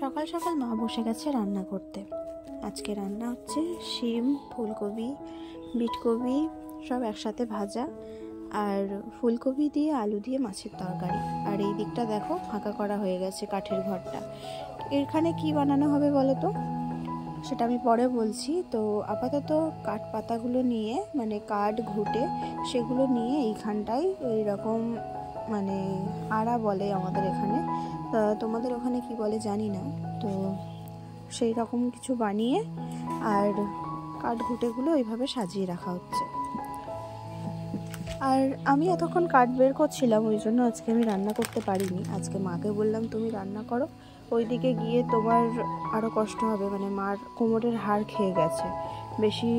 সকাল সকাল মা বসে গেছে রান্না করতে। আজকে রান্না হচ্ছে শিম, ফুলকপি, বিটকপি সব একসাথে ভাজা, আর ফুলকপি দিয়ে আলু দিয়ে মাছের তরকারি। আর এই দিকটা দেখো ফাঁকা করা হয়ে গেছে কাঠের ঘরটা। এখানে কি বানানো হবে বলো তো, সেটা আমি পরে বলছি। তো আপাতত কাঠ পাতাগুলো নিয়ে, মানে কাঠ ঘুটে সেগুলো নিয়ে এইখানটায় ওই রকম, মানে আড়া বলে আমাদের এখানে, তোমাদের ওখানে কি বলে জানি না। তো সেই রকম কিছু বানিয়ে আর কাঠ ঘুটেগুলো ওইভাবে সাজিয়ে রাখা হচ্ছে। আর আমি এতক্ষণ কাঠ বের করছিলাম, ওই জন্য আজকে আমি রান্না করতে পারিনি। আজকে মাকে বললাম তুমি রান্না করো, ওইদিকে গিয়ে তোমার আরও কষ্ট হবে, মানে মার কোমরের হাড় খেয়ে গেছে, বেশি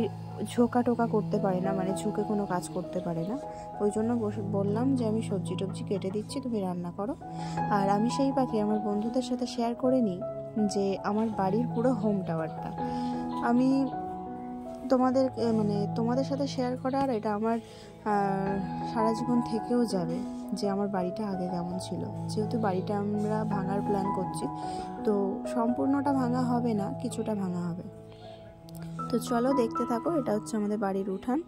ঝোঁকা টোকা করতে পারে না, মানে ঝুঁকে কোনো কাজ করতে পারে না। ওই জন্য বললাম যে আমি সবজি টবজি কেটে দিচ্ছি, তুমি রান্না করো। আর আমি সেই পাখি আমার বন্ধুদের সাথে শেয়ার করে নিই যে আমার বাড়ির পুরো হোম টাওয়ারটা আমি তোমাদের সাথে শেয়ার করা, আর এটা আমার সারা জীবন থেকেও যাবে যে আমার বাড়িটা আগে কেমন ছিল। যেহেতু বাড়িটা আমরা ভাঙার প্ল্যান করছি, তো সম্পূর্ণটা ভাঙা হবে না, কিছুটা ভাঙা হবে। তো চলো দেখতে থাকো। এটা হচ্ছে আমাদের বাড়ির উঠান,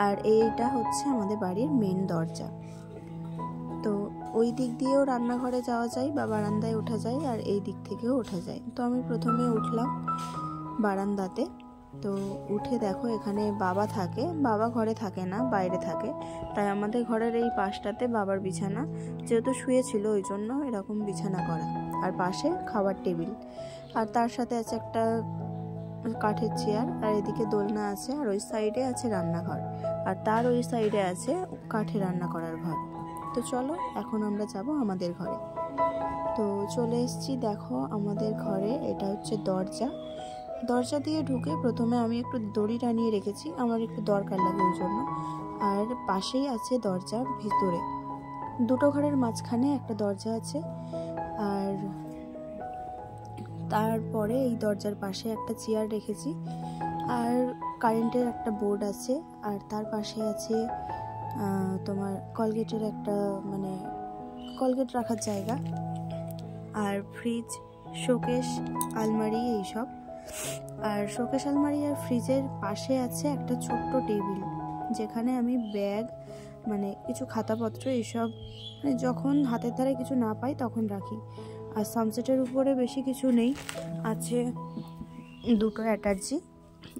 আর এইটা হচ্ছে আমাদের বাড়ির মেন দরজা। তো ওই দিক দিয়েও রান্নাঘরে যাওয়া যায় বা বারান্দায় ওঠা যায়, আর এই দিক থেকেও ওঠা যায়। তো আমি প্রথমে উঠলাম বারান্দাতে। তো উঠে দেখো এখানে বাবা থাকে, বাবা ঘরে থাকে না, বাইরে থাকে। তাই আমাদের ঘরের এই পাশটাতে বাবার বিছানা, যেহেতু শুয়েছিল ওই জন্য এরকম বিছানা করা। আর পাশে খাবার টেবিল, আর তার সাথে আছে একটা কাঠের চেয়ার, আর এদিকে দোলনা আছে, আর ওই সাইডে আছে রান্নাঘর, আর তার ওই সাইডে আছে কাঠে রান্না করার ঘর। তো চলো এখন আমরা যাব আমাদের ঘরে। তো চলে এসেছি দেখো আমাদের ঘরে। এটা হচ্ছে দরজা দিয়ে ঢুকে প্রথমে আমি একটু দড়ি টানিয়ে রেখেছি, আমার একটু দরকার লাগে ওই জন্য। আর পাশেই আছে দরজার ভিতরে, দুটো ঘরের মাঝখানে একটা দরজা আছে। আর তারপরে এই দরজার পাশে একটা চেয়ার রেখেছি, আর কারেন্টের একটা বোর্ড আছে, আর তার পাশে আছে তোমার কলগেটের একটা, মানে কলগেট রাখার জায়গা, আর ফ্রিজ, শোকেস, আলমারি এইসব। আর শোকেস, আলমারি আর ফ্রিজের পাশে আছে একটা ছোট্ট টেবিল, যেখানে আমি ব্যাগ, মানে কিছু খাতাপত্র এইসব, মানে যখন হাতের ধারে কিছু না পাই তখন রাখি। আর সানসেটের উপরে বেশি কিছু নেই, আছে দুটো অ্যাটাচি,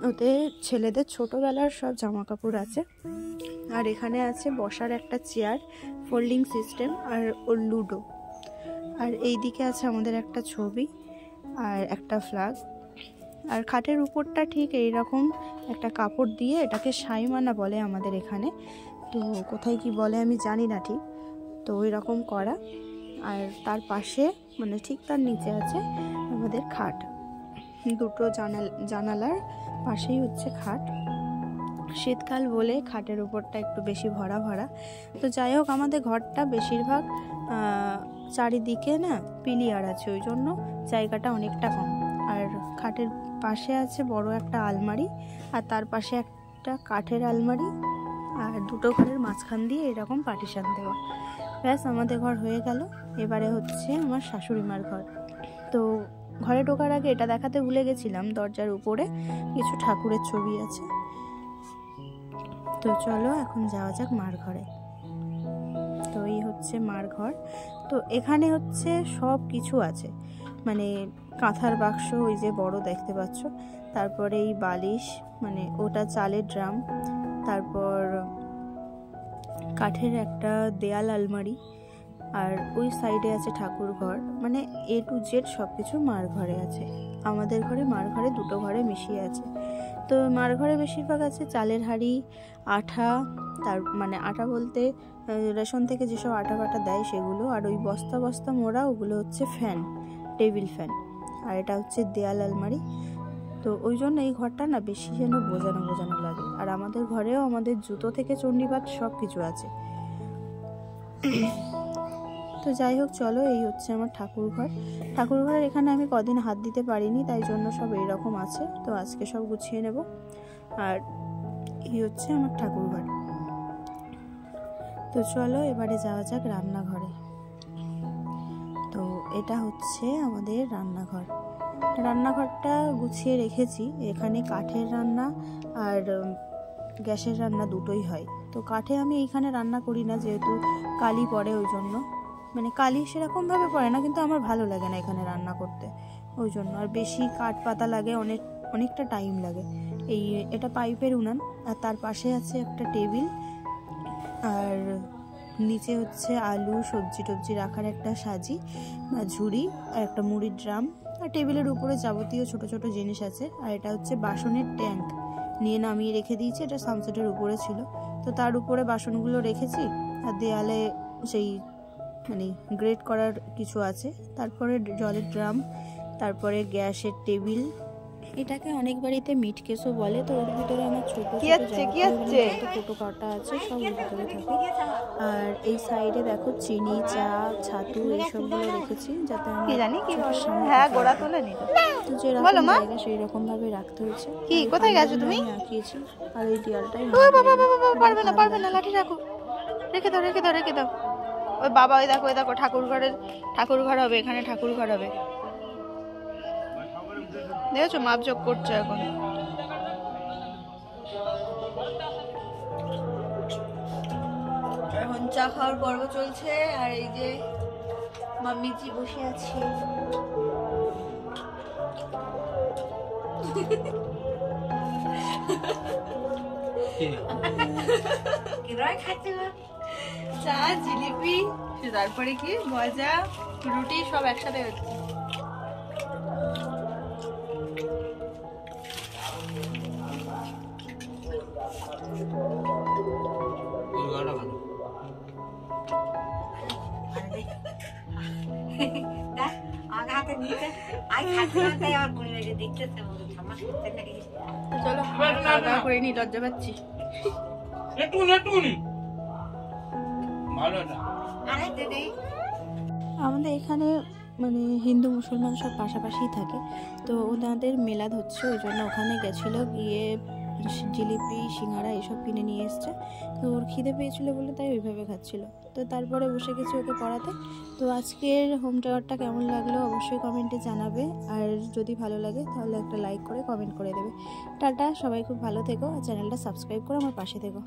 ওতে ছেলেদের ছোটোবেলার সব জামা কাপড় আছে। আর এখানে আছে বসার একটা চেয়ার, ফোল্ডিং সিস্টেম, আর ওর লুডো। আর এই দিকে আছে আমাদের একটা ছবি আর একটা ফ্ল্যাগ। আর খাটের উপরটা ঠিক এইরকম একটা কাপড় দিয়ে, এটাকে সাইমানা বলে আমাদের এখানে, তো কোথায় কি বলে আমি জানি না ঠিক, তো ওই রকম করা। আর তার পাশে, মানে ঠিক তার নিচে আছে আমাদের খাট, দুটো জানালার পাশেই হচ্ছে খাট। শীতকাল বলে খাটের উপরটা একটু বেশি ভরা ভরা। তো যাই হোক, আমাদের ঘরটা বেশিরভাগ চারিদিকে না পিলিয়ার আছে, ওই জন্য জায়গাটা অনেকটা কম। আর খাটের পাশে আছে বড় একটা আলমারি, আর তার পাশে একটা কাঠের আলমারি, আর দুটো ঘরের মাঝখান দিয়ে এরকম পার্টিশন দেওয়া। ব্যাস আমাদের ঘর হয়ে গেল। এবারে হচ্ছে আমার শাশুড়ি মার ঘর। তো ঘরে ঢোকার আগে এটা দেখাতে ভুলে গেছিলাম, দরজার উপরে কিছু ঠাকুরের ছবি আছে। তো চলো এখন যাওয়া যাক মার ঘরে। তো এই হচ্ছে মার ঘর। তো এখানে হচ্ছে সব কিছু আছে, মানে কাঁথার বাক্স, ওই যে বড় দেখতে পাচ্ছ, তারপরে এই বালিশ, মানে ওটা চালের ড্রাম, তারপর কাঠের একটা দেয়াল আলমারি, আর ওই সাইডে আছে ঠাকুর ঘর, মানে A to Z সব কিছু মার ঘরে আছে। আমাদের ঘরে, মার ঘরে, দুটো ঘরে মিশিয়ে আছে। তো মার ঘরে বেশিরভাগ আছে চালের হাঁড়ি, আঠা, তার মানে আটা বলতে রেশন থেকে যেসব আটা বাটা দেয় সেগুলো, আর ওই বস্তা বস্তা মোড়া, ওগুলো হচ্ছে ফ্যান, টেবিল ফ্যান। আর এটা হচ্ছে দেয়াল আলমারি। তো ওই জন্য এই ঘরটা না বেশি যেন বোঝানো বোঝানো লাগে। আর আমাদের ঘরেও আমাদের জুতো থেকে চণ্ডীপাঠ সব কিছু আছে। তো যাই হোক, চলো এই হচ্ছে আমার ঠাকুর ঘরের এখানে আমি কদিন হাত দিতে পারিনি, তাই জন্য সব এইরকম আছে। তো আজকে সব গুছিয়ে নেব। আর এই হচ্ছে আমার ঠাকুর ঘর। তো চলো এবারে যাওয়া যাক রান্নাঘরে। তো এটা হচ্ছে আমাদের রান্নাঘর। রান্নাঘরটা গুছিয়ে রেখেছি। এখানে কাঠের রান্না আর গ্যাসের রান্না দুটোই হয়। তো কাঠে আমি এইখানে রান্না করি না, যেহেতু কালি পড়ে, ওই জন্য। মানে কালি সেরকমভাবে পড়ে না, কিন্তু আমার ভালো লাগে না এখানে রান্না করতে, ওই জন্য। আর বেশি কাঠ পাতা লাগে, অনেকটা টাইম লাগে। এটা পাইপের উনান, আর তার পাশে আছে একটা টেবিল, আর নিচে হচ্ছে আলু সবজি টবজি রাখার একটা সাজি বা ঝুড়ি, আর একটা মুড়ির ড্রাম, আর টেবিলের উপরে যাবতীয় ছোট ছোট জিনিস আছে। আর এটা হচ্ছে বাসনের ট্যাঙ্ক, নিয়ে নামিয়ে রেখে দিয়েছি। এটা সানসেটের উপরে ছিল, তো তার উপরে বাসনগুলো রেখেছি। আর দেয়ালে সেই মানে গ্রেট করার কিছু আছে। তারপরে জলের ড্রাম, তারপরে গ্যাসের টেবিল। এটাকে অনেক বাড়িতে মিট কেসও বলে। তো ওর ভিতরে আমার ছোট ছোটো কাটা আছে, সব ওর ভিতরে থাকে। আর এই সাইডে দেখো চিনি, চা, ছাতু এইসবগুলো রেখেছি, যাতে আমি তো যেরকম জায়গা সেই রকম ভাবে রাখতে হয়েছে। কোথায় গেছো তুমি? আঁকিয়েছি। আর এই দেয়ালটাই পারবে না, লাঠি রাখো, রেখে দাও। ওই বাবা, ওই দেখো ঠাকুর ঘর হবে, এখানে ঠাকুর ঘর হবে। দেখেছো, মাপজোক করছে এখন। এখন চা খাওয়ার পর্ব চলছে। আর এই যে মাম্মিজি বসে আছে। চা, জিলিপি, তারপরে কি মজা, রুটি সব একসাথে হচ্ছে। চলো খাওয়া দাওয়া করে নি, লজ্জা পাচ্ছি। আমাদের এখানে মানে হিন্দু মুসলমান সব পাশাপাশি থাকে। তো ওনাদের মেলাদ হচ্ছে, ওই জন্য ওখানে গেছিলো, গিয়ে জিলিপি সিঙ্গারা এসব কিনে নিয়ে এসছে। তো ওর খিদে পেয়েছিল বলে তাই ওইভাবে খাচ্ছিল। তো তারপরে বসে গেছি ওকে পড়াতে। তো আজকের হোম টাওয়ারটা কেমন লাগলো অবশ্যই কমেন্টে জানাবে। আর যদি ভালো লাগে তাহলে একটা লাইক করে কমেন্ট করে দেবে। টাটা, সবাই খুব ভালো থেকো, আর চ্যানেলটা সাবস্ক্রাইব করে আমার পাশে থেকো।